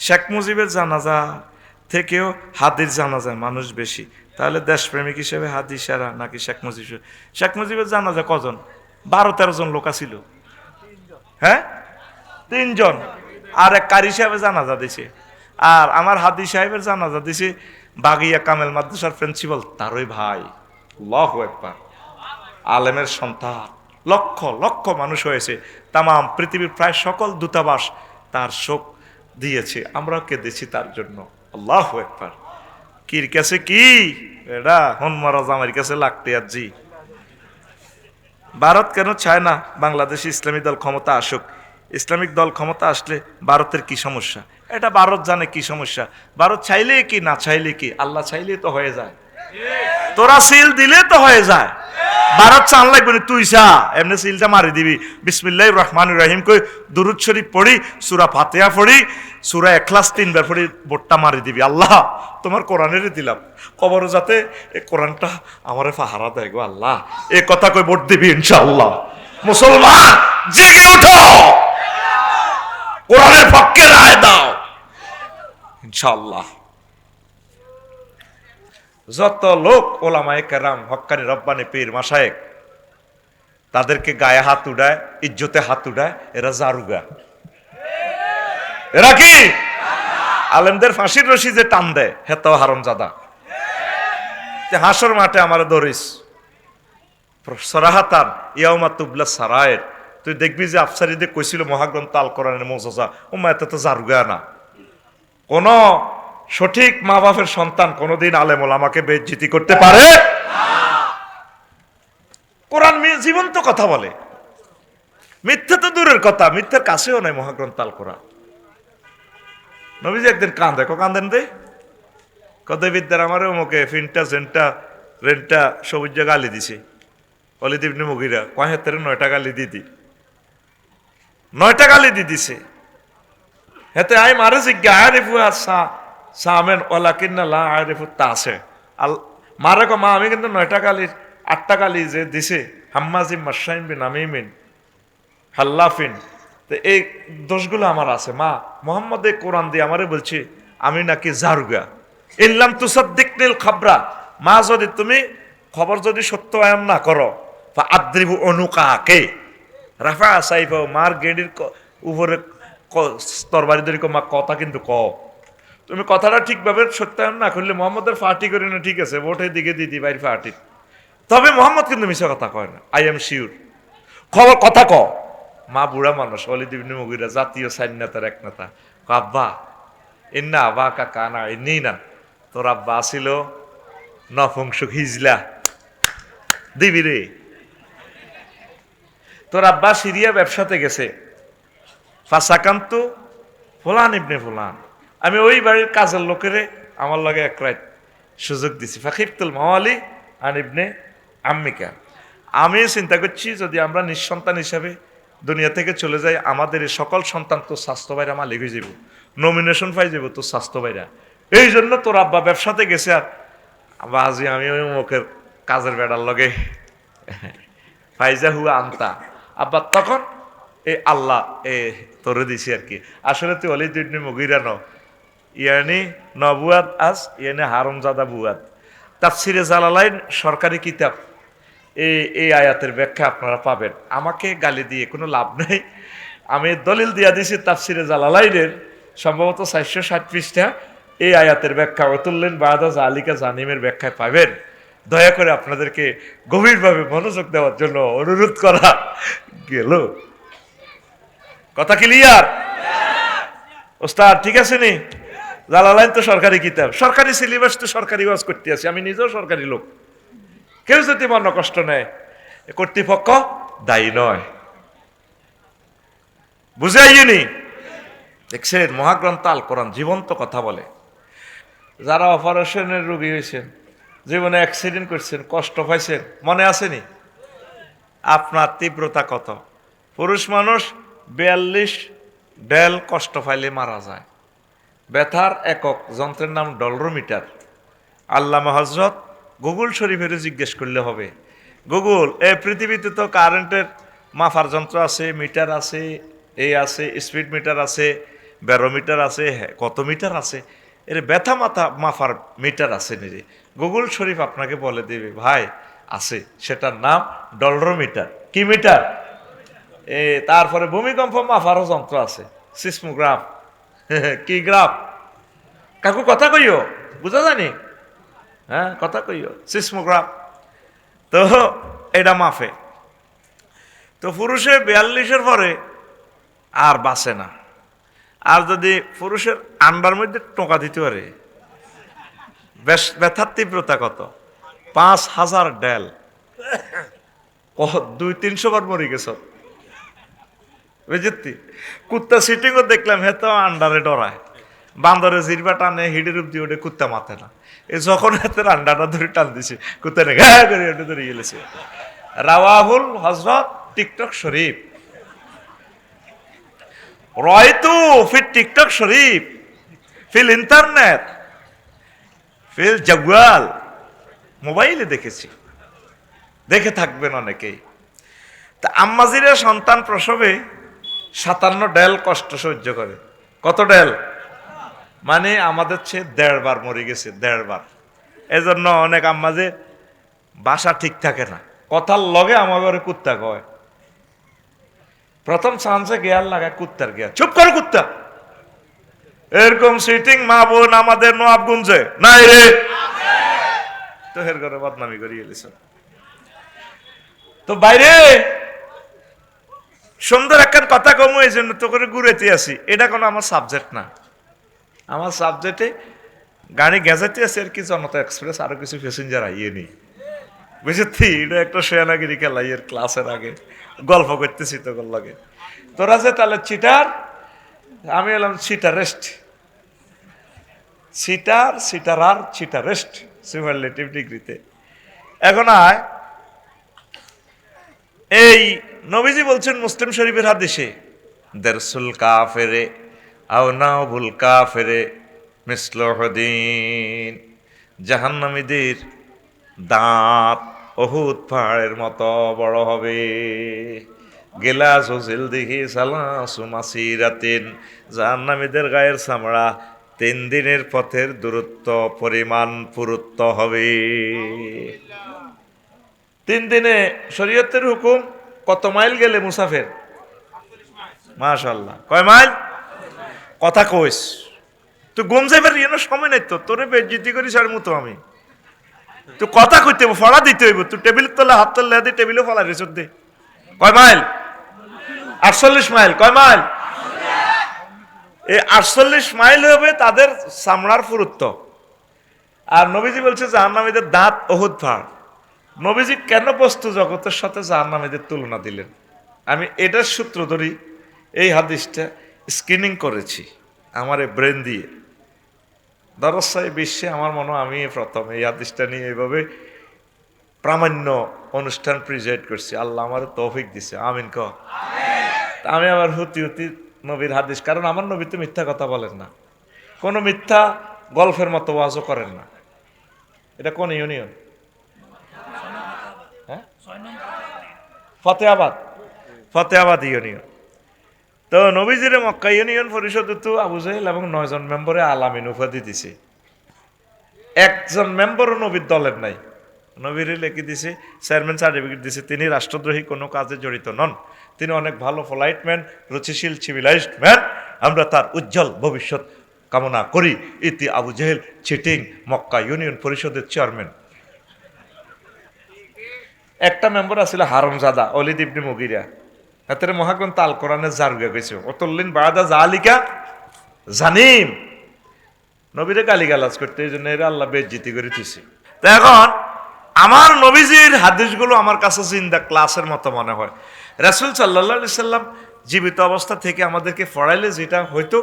শেখ মুজিবের জানাজা থেকেও হাদির জানাজায় মানুষ বেশি, তাহলে দেশপ্রেমিক হিসেবে হাদি সেরা নাকি শেখ মুজিব? শেখ মুজিবের জানাজা কজন? 12-13 জন লোক ছিল। হ্যাঁ, 3 জন। আর এক কারি সাহেবের জানাজা দিছে। আর আমার হাদি সাহেবের জানাজা দিছে বাগিয়া কামেল মাদ্রাসার প্রিন্সিপাল, তারই ভাই। আল্লাহু আকবার। আলেমের সন্তান। লক্ষ লক্ষ মানুষ হয়েছে, তাম পৃথিবীর প্রায় সকল দূতাবাস তার শোক দিয়েছে, আমরাও কেঁদেছি তার জন্য। আল্লাহু আকবার। কির কাছে কি এটা হনমারাজ, আমার কাছে লাগতে আছি। ভারত কেন চায় না বাংলাদেশ ইসলামী দল ক্ষমতা আসুক? ইসলামিক দল ক্ষমতা আসলে ভারতের কি সমস্যা? এটা ভারত জানে কি সমস্যা। ভারত চাইলে কি, না চাইলে কি, আল্লাহ চাইলে তো হয়ে যায়। তোরা সিল দিলে তো হয়ে যায়। ভারত চান লাগবে না, তুই চা এমনি সিলটা মারি দিবি। বিসমিল্লাহির রহমানির রহিম কই দুরূদ শরীফ পড়ি, সূরা ফাতিহা পড়ি, সূরা ইখলাস 3 বার পড়ি, বোটটা মারি দিবি। আল্লাহ তোমার কোরআনেরই দিলাম, কবর যাতে এই কোরআনটা আমারে পাহারা দেয় গো আল্লাহ, এই কথা কই ভোট দিবি ইনশাআল্লাহ। মুসলমান জেগে ওঠো, কোরআনের পক্ষে রায় দাও ইনশাআল্লাহ। যত লোক ওলামায়ে কেরাম, হক্কানি রব্বানি পীর মাশায়েখ, তাদেরকে গায়ে হাত উড়ায়, ইজ্জতে হাত উড়ায়, এরা জারুগা। এরা কি? আলেমদের ফাঁসির রশি যে টান দেয়, হেতো হারামজাদা। যে হাসর মাঠে আমার ধরিস সরাহাতান ইয়াউমা তুবলা সারায়ের, তুই দেখবি যে আফসারিদের কইছিল মহাগ্রন্থ আল কোরআনের মুজিজা, ওমা এত তো জারুগা না। কোন সঠিক মা বাপের সন্তান কোনদিন আলেম ওলামাকে বেইজ্জতি করতে পারে? কোরআন জীবন্ত কথা বলে, মিথ্যা তো দূরের কথা, মিথ্যার কাছেও নাই মহাগ্রন্থ আল কোরআন। নবীজি একদিন কান্দে, কান্দেন দে কত বিদ্যার আমার মুখে ফিনটা সেন্টা রেন্টা সবুজ গালি দিছে। অলিদ ইবনে মুগিরা কয় হাতের 9টা গালি দিদি, 9টা গালি দি দিছে। হেতে আই মারে জিজ্ঞা আরিফু আসা সামেন ওয়ালাকিন্না লা আরিফু তাসে আল মারে কো মা আমি কিন্তু 9টা গালি 8টা গালি যে দিছে হাম্মাজিম মাশাইম বিন আমিমিন হাল্লাফিন, তো এই দোষগুলো আমার আছে মা। মোহাম্মদ এই কোরআন দিয়ে আমারে বলছে আমি নাকি জারুগা। ইল্লাম তুসাদ্দিকনিল খাবরা, মা যদি তুমি খবর যদি সত্যায়ন না করো, ফা আদ্রিবু অনুকাকে রাফা সাইফা, মার গেডির উপরে তরবারি ধরি মা কথা কিন্তু ক। তুমি কথাটা ঠিকভাবে সত্যায়ন না করলে মোহাম্মদের ফাটি করি না, ঠিক আছে ভোটের দিকে দিদি বাইর ফাটি, তবে মোহাম্মদ কিন্তু মিশা কথা কয় না। আই এম শিওর, খবর কথা ক। মা বুড়া মানুষ, ওয়ালিদ ইবনে মুগিরা জাতীয় সাইন্যতার এক নেতা, আব্বা ইন্না আবা কাকা না ইন্নি না, তোর আব্বা আসিল নপুংসক হিজলা দিবি রে, তোর আব্বা সিরিয়া ব্যবসাতে গেছে, ফাসাকান্তু ফুলান ইবনে ফুলান, আমি ওই বাড়ির কাজের লোকেরে আমার লগে এক রাত সুযোগ দিছি, ফাকিফতুল মাওয়ালি আন ইবনে আম্মিকা। আমি চিন্তা করছি যদি আমরা নিঃসন্তান হিসাবে দুনিয়া থেকে চলে যাই, আমাদের এই সকল সন্তান তো স্বাস্থ্য বাইরা মালিক হয়ে যাব, নমিনেশন পাই যাব তো স্বাস্থ্য বাইরা। এই জন্য তোর আব্বা ব্যবসাতে গেছে, আর আব্বা আজি আমি ওই মুখের কাজের বেড়ার লগে ফাইজা হুয়া আনতা আব্বা, তখন এই আল্লাহ এ তোরে দিছি আর কি। আসলে তুই ওয়ালিদ ইবনে মুগিরা ন, ইয়ানি নবুয়াত আস ইয়ানি হারামজাদা বুয়াত। তাফসিরে জালালাইন সরকারি কিতাব, এই আয়াতের ব্যাখ্যা আপনারা পাবেন। আমাকে গালি দিয়ে কোনো লাভ নেই, আমি দলিল দিয়া দিছি তাফসিরে জালালাইনের সম্ভবত 460 পৃষ্ঠা, এই আয়াতের ব্যাখ্যা ওয়াতুল্লিন বাদা জালিকা জানিমের ব্যাখ্যায় পাবেন। দয়া করে আপনাদেরকে গভীরভাবে মনোযোগ দেওয়ার জন্য অনুরোধ করা গেল। কথা ক্লিয়ার ওস্তাদ? ঠিক আছে নি? জালালাইন তো সরকারি কিতাব, সরকারি সিলেবাস, তো সরকারি ওয়াজ করতে আছি, আমি নিজেও সরকারি লোক। কেউ যদি মন কষ্ট নেয়, কর্তৃপক্ষ দায়ী নয়। বুঝে আইনি? দেখছেন মহাগ্রন্থ আল কোরআন জীবন্ত কথা বলে। যারা অপারেশনের রোগী হয়েছেন, জীবনে অ্যাক্সিডেন্ট করছেন, কষ্ট পাইছেন, মনে আসেনি আপনার তীব্রতা কত? পুরুষ মানুষ 42 ডেল কষ্ট পাইলে মারা যায়। ব্যথার একক যন্ত্রের নাম ডলরোমিটার। আল্লামা হযরত গুগল শরীফের জিজ্ঞেস করলে হবে, গুগল এই পৃথিবীতে তো কারেন্টের মাপার যন্ত্র আছে, মিটার আছে, এই আছে, স্পিড মিটার আছে, ব্যারোমিটার আছে, কত মিটার আছে, এর ব্যথা মাথা মাফার মিটার আছে নিরে। গুগল শরীফ আপনাকে বলে দেবে ভাই আছে, সেটার নাম ডলরোমিটার। কি মিটার? তারপরে ভূমিকম্প মাফারও যন্ত্র আছে, সিসমোগ্রাফ। কি গ্রাফ? কাকু কথা কইও, বুঝা জানি? হ্যাঁ কথা কইও, সিসমোগ্রাফ। তো এটা মাফে। তো পুরুষে 42-এর পরে আর বাঁচে না। আর যদি পুরুষের আন্ডার মধ্যে টোকা দিতে পারে, ব্যথার তীব্রতা কত? 5000 ডেল। 200-300 বার মরে গেছ, বুঝতি? কুত্তা সিটিংও দেখলাম, হে তো আন্ডারে ডরায়। বান্দরে জিরবা টানে, হিডের উপর দিয়ে ওঠে, কুত্তা মাথে না। এ যখন হাতের আন্ডাটা ধরে টান দিছে, কুত্তা নে ঘা করে ওটা ধরে গেলেছে। রাওয়াহুল হযরত টিকটক শরীফ। রয়তু ফির টিকটক শরীফ ফিল ইন্টারনেট ফিল জাওয়াল, মোবাইলে দেখেছি, দেখে থাকবেন অনেকেই। তা আম্মাজিরা সন্তান প্রসবে 57 ডেল কষ্ট সহ্য করে। কত ডেল? মানে আমাদের চেয়ে 1.5 বার মরে গেছে, 1.5 বার। এজন্য অনেক আম্মাজে বাসা ঠিক থাকে না, কথার লগে আমার ঘরে কুত্তা কয়। প্রথম চান্সে গেয়ার লাগায় কুত্তার গেয়ার, চুপ করে কুত্তা। এরকম সিটিং মা বোন আমাদের নবাবগঞ্জে নাই রে, তো এর ঘরে বদনামি করি গেলিস। তো বাইরে সুন্দর একখান কথা কম, এই জন্য তো করে ঘুরেতে আসি। এটা কোনো আমার সাবজেক্ট না। আমার সাবজেক্টে গাড়ি গেজাতে আছে আর কি, জনতা এক্সপ্রেস, আরো কিছু প্যাসেঞ্জার আইয়ে নি, বুঝেছি? এটা একটা শেয়ানাগিরি খেলা, এর ক্লাসের আগে গল্প করতেছি তো লাগে। তোরা যে তাহলে চিটার, আমি এলাম চিটারেস্ট। সিটার চিটারেস্ট সুপারলেটিভ ডিগ্রিতে। এখন আয়, এই নবীজি বলছেন মুসলিম শরীফের হাদিসে, দারসুল কাফেরে আও নাউবুল কাফেরে মিসলুহদিন। জাহান্নামীদের দাঁত উহুদ পাহাড়ের মতো বড় হবে। গিলাস ও জিলদিহি সালাসু মাসিরাতিন, জাহান্নামীদের গায়ের চামড়া 3 দিনের পথের দূরত্ব পরিমাণ পুরুত্ব হবে। 3 দিনে শরীয়তের হুকুম কত মাইল গেলে মুসাফের? মাশাআল্লাহ, কয় মাইল? কথা কইস তুই গুম যাইবার ইয়ে সময় নাই তো, তোরে বেজ্জিতি করিস আর মতো আমি। তুই কথা কইতে হইব, ফলা দিতে হইব। তুই টেবিলের তলে হাত তলে দিয়ে টেবিলে ফলা রেছ দে। কয় মাইল? 48 মাইল। কয় মাইল? এই 48 মাইল হবে তাদের চামড়ার পুরুত্ব। আর নবীজি বলছে জাহান্নামীদের দাঁত উহুদ পাহাড়। নবীজি কেন বস্তু জগতের সাথে জাহান্নামীদের তুলনা দিলেন? আমি এটার সূত্র ধরি, এই হাদিসটা স্ক্রিনিং করেছি আমার ব্রেন দিয়ে। দরসাই বিশ্বে আমার মনে হয় আমি প্রথম এই হাদিসটা নিয়ে এইভাবে প্রামাণ্য অনুষ্ঠান প্রেজেন্ট করছি। আল্লাহ আমার তৌফিক দিছে, আমিন ক। আমি আবার হুতি নবীর হাদিস, কারণ আমার নবী তো মিথ্যা কথা বলেন না, কোনো মিথ্যা গল্পের মতো ওয়াজও করেন না। এটা কোন ইউনিয়ন? হ্যাঁ, ফতেহাবাদ ইউনিয়ন। তো নবীজিরে মক্কা ইউনিয়ন পরিষদ তো আবু জাহেল এবং 9 জন মেম্বরে আলামিন উপাধি দিছে। একজন মেম্বারও নবীর দলের নাই। নবীর লিখে দিছে, চেয়ারম্যান সার্টিফিকেট দিছে, তিনি রাষ্ট্রদ্রোহী কোনো কাজে জড়িত নন, তিনি অনেক ভালো পোলাইট ম্যান, রুচিশীল সিভিলাইজড ম্যান, আমরা তার উজ্জ্বল ভবিষ্যৎ কামনা করি। ইতি আবু জাহেল চিটিং মক্কা ইউনিয়ন পরিষদের চেয়ারম্যান। একটা মেম্বার আছিল হারামজাদা ওলিদ ইবনে মুগিরা, হাতের মহাগ্রন্থ আল কোরআনের জারুগা গেছে, অতল্লিন বাদা জালিকা জানিম, নবীরে গালিগালাজ করতে, এই জন্য এরা আল্লাহ বেজ্জিতি করে দিছে। তো এখন আমার নবীজির হাদিসগুলো আমার কাছে জিন্দা ক্লাসের মতো মনে হয়। রাসূল সাল্লাল্লাহু আলাইহি সাল্লাম জীবিত অবস্থা থেকে আমাদেরকে পড়াইলে যেটা হয়তো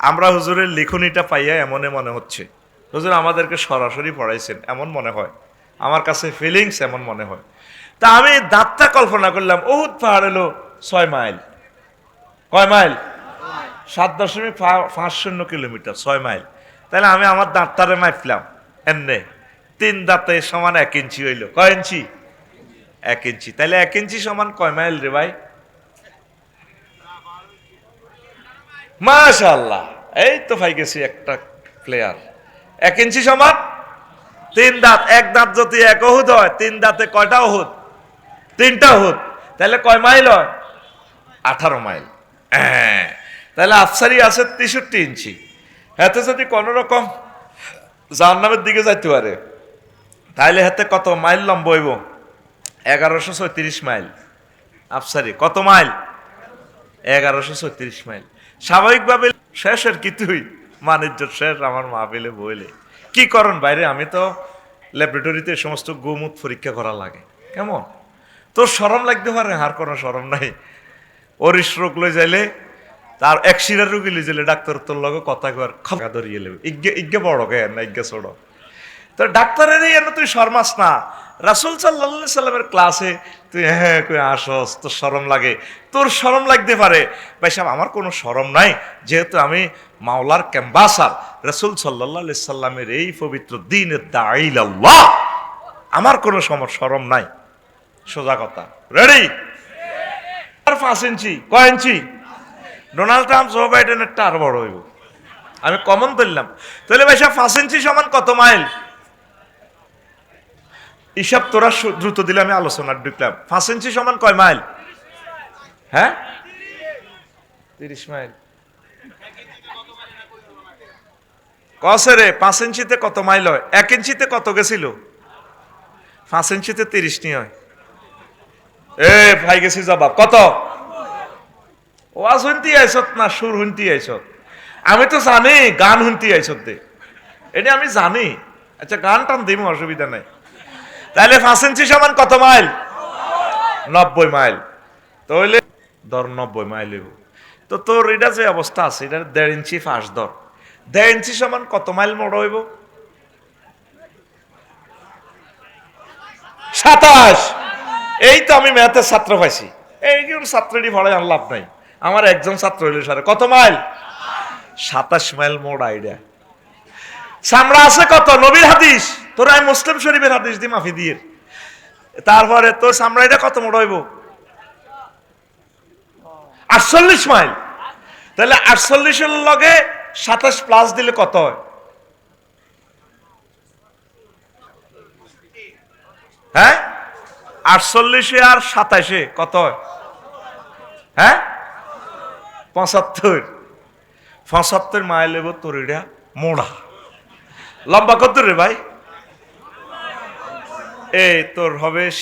আমরা হুজুরের লিখনিটা পাইয়া এমনে মনে হচ্ছে, হুজুর আমাদেরকে সরাসরি পড়াইছেন এমন মনে হয়, আমার কাছে ফিলিংস এমন মনে হয়। তা আমি দাঁতটা কল্পনা করলাম, উহুদ পাহাড় হলো 6 মাইল। কয় মাইল? 7.50 kilometre, 6 mile. তাহলে আমি আমার দাঁতটারে মাপলাম এমনে, 3 দাঁতে সমান 1 ইঞ্চি হইল। কয় ইঞ্চি? 1 ইঞ্চি। তাহলে 1 ইঞ্চি সমান কয় মাইল রে ভাই? মাশাআল্লাহ, এই তো পাই গেছি একটা প্লেয়ার। 1 ইঞ্চি সমান 3 দাঁত, এক দাঁত যদি 1 অহুদ হয়, 3 দাঁতে কয়টা অহুদ? 3টা অহুদ। তাহলে কয় মাইল হয়? 18 মাইল। হ্যাঁ, তাহলে আফসারি আছে 63 ইঞ্চি। হাতে যদি কোন রকম জাহান্নামের দিকে যাইতে পারে, তাহলে হাতে কত মাইল লম্ব হইব? 1136 মাইল। আফসারি কত মাইল? 1136 মাইল। স্বাভাবিকভাবে শেষের কি তুই মানিজ্য শেষ আমার মা পেলে বইলে কি করন বাইরে? আমি তো ল্যাবরেটরিতে সমস্ত গোমূত পরীক্ষা করা লাগে। কেমন তোর শরম লাগতে পারে? আর কোনো শরম নাই। অরিস রোগ লই যাইলে, তার একশিরার রোগী লই যাইলে ডাক্তার তোর লগে কথা কর খা ধরিয়ে লেবে, ইজ্ঞে বড় গে না ইজ্ঞে ছোট। তো ডাক্তারের এনে তুই শর্মাস না। রাসূল সাল্লাল্লাহু আলাইহি সাল্লামের ক্লাসে তুই হ্যাঁ কই আসস, তোর শরম লাগে? তোর শরম লাগতে পারে। ভাই সাহেব, আমার কোনো শরম নাই, যেহেতু আমি মাওলার ক্যাম্বাসার, রাসূল সাল্লাল্লাহু আলাইহি সাল্লামের এই পবিত্র দ্বীনের দাঈ আল্লাহ, আমার কোনো শরম নাই। সোজা কথা। রেডি? আর 5 ইঞ্চি। কয় ইঞ্চি? ডোনাল্ড ট্রাম্প, জো বাইডেনের আরো বড় হইব। আমি কমন ধরলাম। তাহলে ভাই সাহেব 5 ইঞ্চি সমান কত মাইল? হিসাব তোরা দ্রুত দিলে আমি আলোচনা ঢুকলাম। 5 ইঞ্চি সমান কয় মাইল? হ্যাঁ, 30 মাইল। কসে রে 5 ইঞ্চিতে কত মাইল হয়? 1 ইঞ্চিতে কত গেছিল? 5 ইঞ্চিতে 30 নি হয়। এ ভাই গেছি জবাব কত? ওয়াজ শুনতে আইছত না সুর শুনতে আইছত? আমি তো জানি গান শুনতে আইছত দে, এটা আমি জানি। আচ্ছা গান টান দিব, অসুবিধা নাই। তাহলে 5 ইঞ্চি সমান কত মাইল? 90 মাইল। তাহলে ধর 90 মাইল হইব। তো তোর এটা যে অবস্থা আছে, এটা 1.5 ইঞ্চি ফাঁস ধর। 1.5 ইঞ্চি সমান কত মাইল মোড় হইব? 27। এই তো আমি ম্যাথের ছাত্র পাইছি। এই ছাত্রটি পড়ায় আর লাভ নাই। আমার একজন ছাত্র হইল সারে কত মাইল? 27 মাইল মোড় আইডিয়া। চামড়া আছে কত? নবীর হাদিস। তোর আমি মুসলিম শরীফের হাদিস দি মাফি দিয়ে। তারপরে তোর চামড়াইটা কত মোড় হইব? 48 মাইল। তাহলে 48-এর লগে 27 প্লাস দিলে কত হয়? হ্যাঁ, 48 আর 27 কত হয়? হ্যাঁ, 75। 75 মাইল হইব তোর এটা মোড়া। লম্বা কত রে ভাই? এই তোর হবে